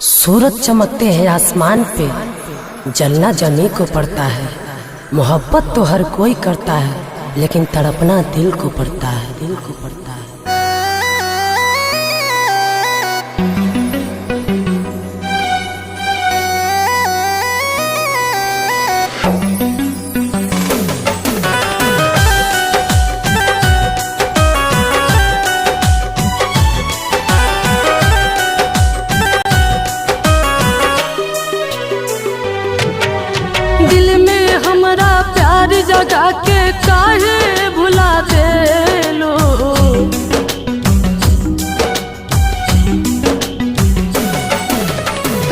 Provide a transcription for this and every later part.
सूरज चमकते हैं आसमान पे, जलना जमी को पड़ता है। मोहब्बत तो हर कोई करता है, लेकिन तड़पना दिल को पड़ता है, दिल को पड़ता है। दिल में हमरा प्यार जगा के काहे भुला देलो।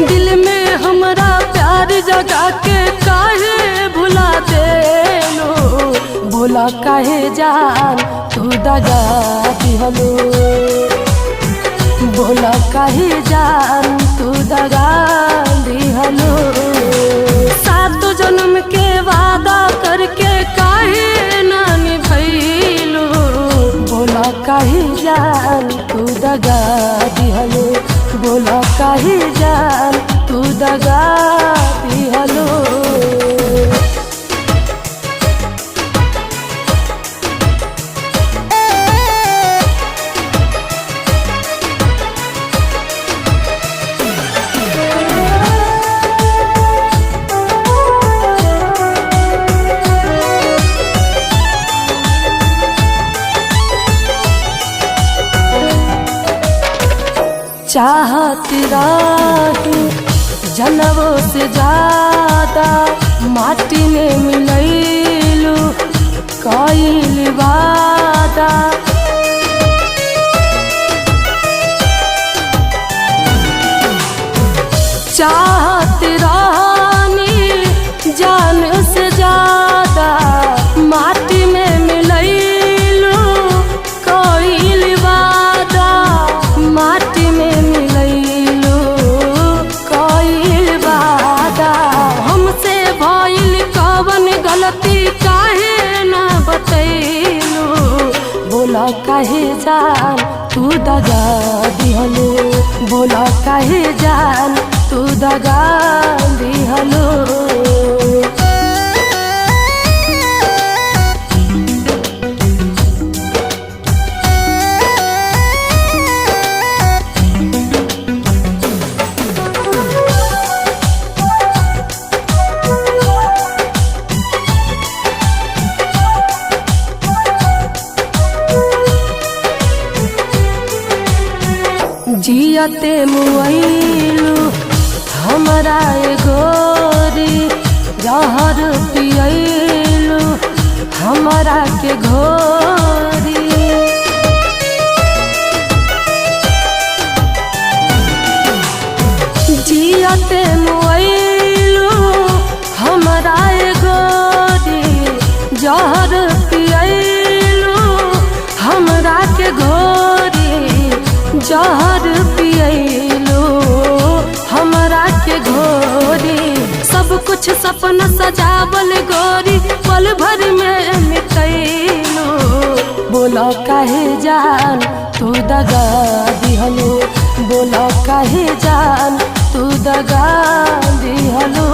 दिल में हमरा प्यार जगा के काहे भुला देलो। बोला काहे जान तू दगा दिहलो। बोला काहे जान तू दगा दिहलो। सात जन्म के वादा करके काहे ना निभैलो। बोला काहे जान तू दगा दिहलो। बोला काहे जान तू दगा दिहलो। चाहती राही जनवों से ज्यादा माटी में मिलैलू कईल वादा। चाहती रानी जान से ज्यादा माटी में मिलैलू कईल वादा। माटी में मिलैलू कईल वादा। हमसे भइल कवन गलती काहे ना बतैलू। बोला काहे जान तू दगा दिहलो। बोला काहे जान तू दगा दिहलो। जियते मुआइलू हमरा गोरी। जहर पियलू हमरा के घोरी। जियते मुआइलू हमरा गोरी। जहर पियलू हमरा के घोरी। जहर पियलू हमरा के घोरी। सब कुछ सपना सजावल गोरी पल भर में मिटैलू। बोला काहे जान तू दगा दिहलो। बोला काहे जान तू दगा दिहलो।